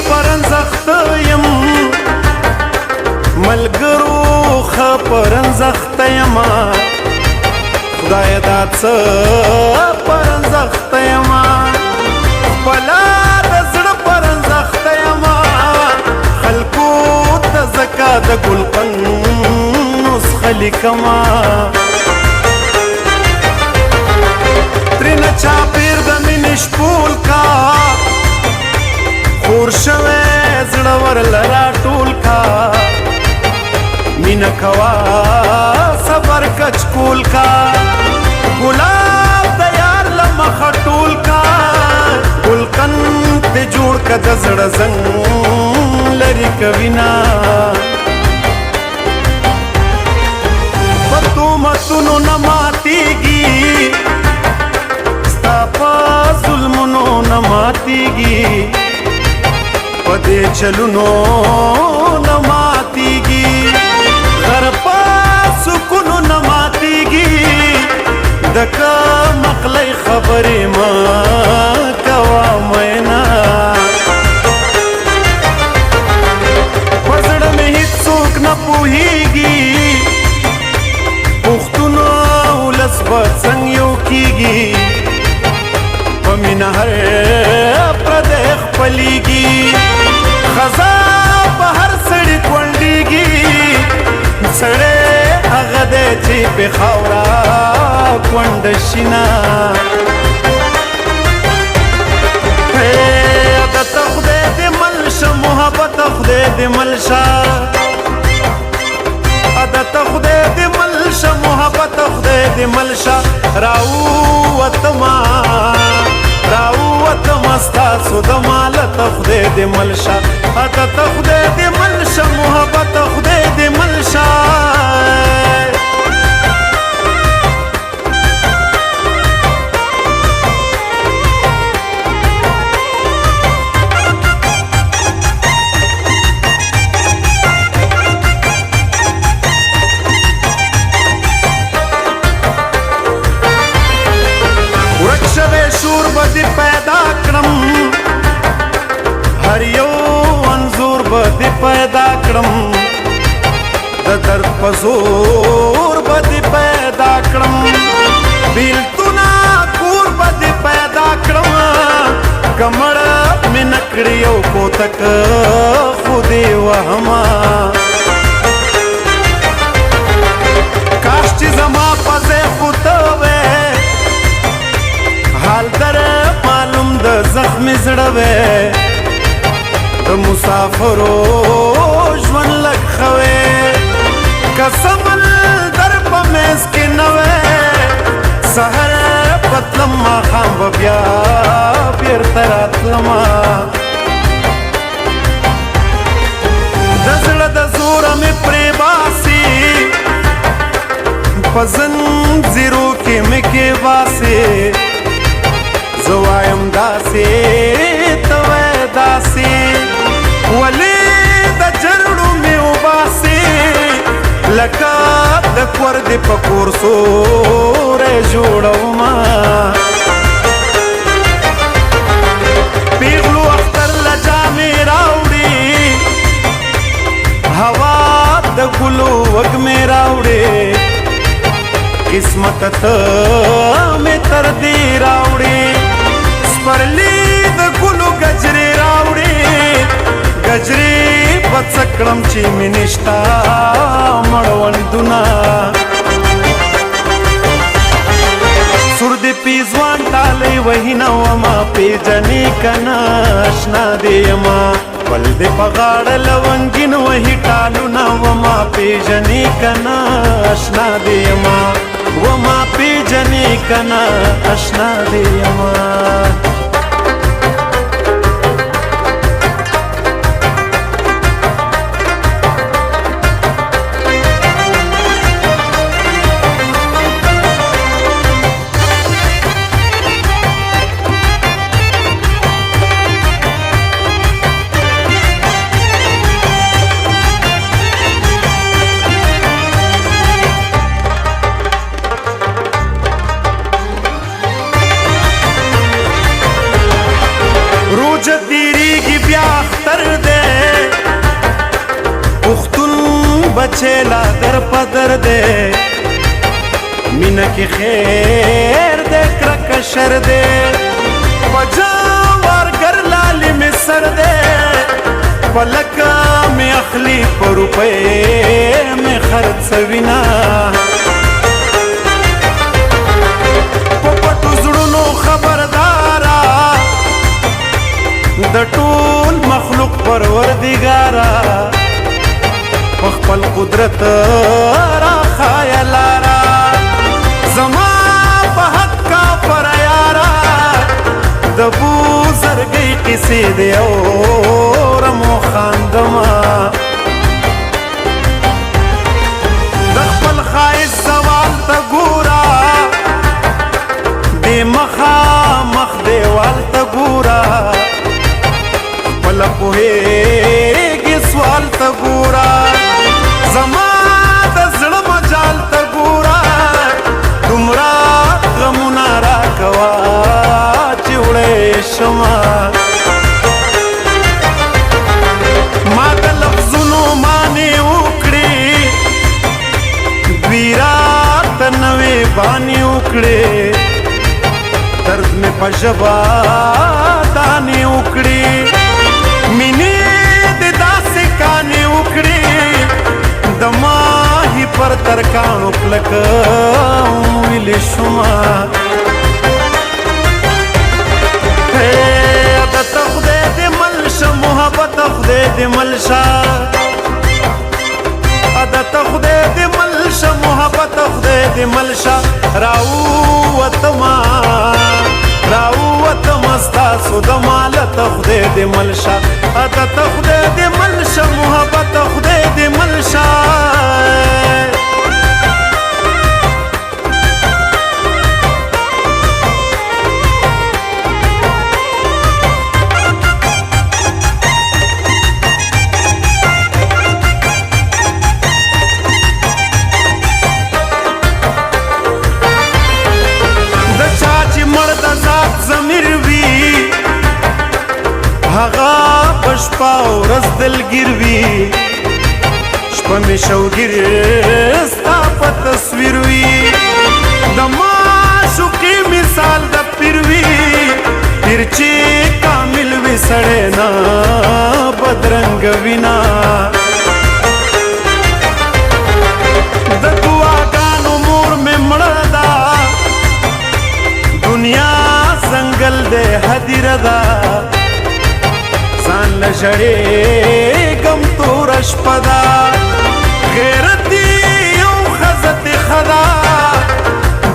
پرنزخت یم ملګرو ښه پرنزخت یما خدای دا څه پرنزخت یما خپله د زړه پرنزخت یما خلکو ته ځکه د ګلقن نسخه لیکمه ترېنه چاپېر د مینې شپول کا خور شوی زړور لرا ټول کا مینه کوا صبر کچکول کا ګلاب د یار له مخه ټول کا ګلقن ته جوړ که د زړه زنګ لري کوینه په تهمتونو نه ماتېږي ستا په ظلمونو نه ماتېږي په دې چلونو نه ماتېږي غر په سکونو نه ماتېږي د کم عقلۍ خبرې مه کوه مینا په زړه مې هېڅوک نه پوهېږي پښتون ولس به څنګه یو کېږي په مینه هر پردی خپلېږي خزا په هر سړي کونډېږي سړی هغه دی چې پې خاوره کونډه شي نه عادته خدای دې مل شه محبته خدای دې مل شه عادته خدای دې مل شه محبته خدای دې مل شه راووتمه ستاسو د مالته خدای دې مل شه عادته خدای دې مل شه محبته خدای دې مل شه ورک شوی شور به دې پیدا کړم هر یو انځور به دې پیدا کړم د درد په زور به دې پیدا کړم بیلتونه کور به دې پیدا کړم که مړه مې نه کړي یو کوتک خو دې وهمه کاش چې زما په ځای خو ته وې حال در معلوم د زخم زړه وې د مسافرو ژوند لږ ښه وې که سمندر په منځ کې نه وې سحر به تلم ماښام به بیا بېرته راتلمه د زړه د زوره مې پرې باسي په زنځیرو کې مې کې باسي زه وایم داسې ته وایې داسې ولې د جرړو مې وباسې لکه د کور دې په کور سوری جوړومه پیغلو اختر له جامې راوړي هوا د ګلو وږمې راوړي قسمت ته مې تر دې راوړي سپرلي د ګلو ګجرې راوړي ګجرې به څه کړم چې مې نشته مړوندونه سور دې پیزوان ټالۍ وهي نه ومه پېژنې که نه اشنا دې یمه بل دې په غاړه لونګین وهي ټالونه ومه پېژنې که نه اشنا دې یمه وما پیجنې که نه اشنا دې یمه چیلا در پدر دے مینا کی خیر دے کرک شر دے پجاوار گر لالی میں سر دے پلکا میں اخلی پر روپے میں خرد سوینا پپٹو زڑنو خبردارا د ټول مخلوق پروردگارا خپل قدرت را خیالارا زما په حق کا پر یارا د بو زرګي قصې دی او رمو خاندما د خپل خایس سوال ته ګورا د مخا مخ دیوال ته ګورا خپل پوهېږي سوال ته ګورا زما د زړه مجال ته ګوره دومره غمونه راکوه چې وړی شمه ما د لفظونو معنې وکړې دوی راته نوې بانې وکړې درد مې په ژبه دانې وکړې مینې د داسې کانې وکړې د ماهی پر ترکانو کلک ویلی شما عادت خدای دې ملشه محبت خدای دې ملشه عادت خدای دې ملشه محبت خدای دې ملشه راووتما ستاسو د مالت خدای دې ملشه عادت خدای دې ملشه محبت خدای دې ملشه هغه پشپا ورځ دلګیر وي شپه مې شوګیر ستا په تصویر وي د معشوقې مثال د پیر وي پیر چې کامل وي سړی نه بدرنګ وینا د دعاګانو مور مې مړه ده دنیا ځنګل دی هدیره ده ځان له ژړېږم توره شپه ده غیرتي یو ښځه ښه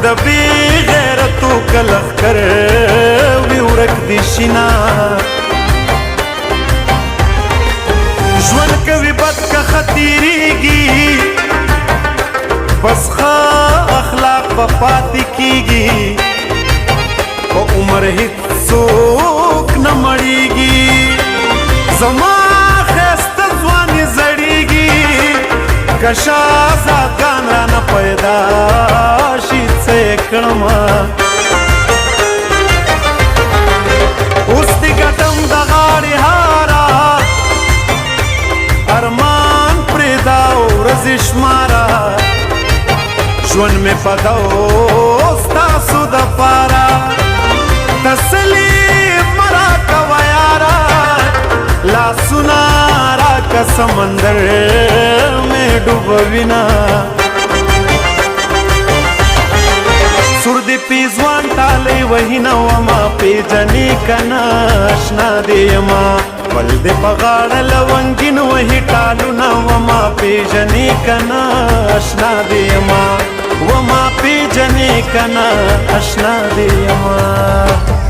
د بې غیرتو که لښکر وي ورک دي شینه ژوند کوي بد که ښه تېرېږي بس ښه اخلاق به پاتې کېږي په عمر هېڅوک نه مړېږي زما خیسته ځواني زړېږي که شهزادګان رانه پیدا شي څه یې کړمه اوس دې ګټم د غاړې هاره ارمان پرېږده ورځې شماره ژوند مې فدا و ستاسو دپاره تسلي مه راکوه یاره لاسونه راکه سمندر مې ډوبوینه سور دې پیزوان ټالی وهینه وما پیژنې که نه اشنا دې یمه بل دې په غاړه لونګین وهي ټالونه وما پیژنې که نه اشنا دې یمه وما پیژنې که نه اشنا دې یمه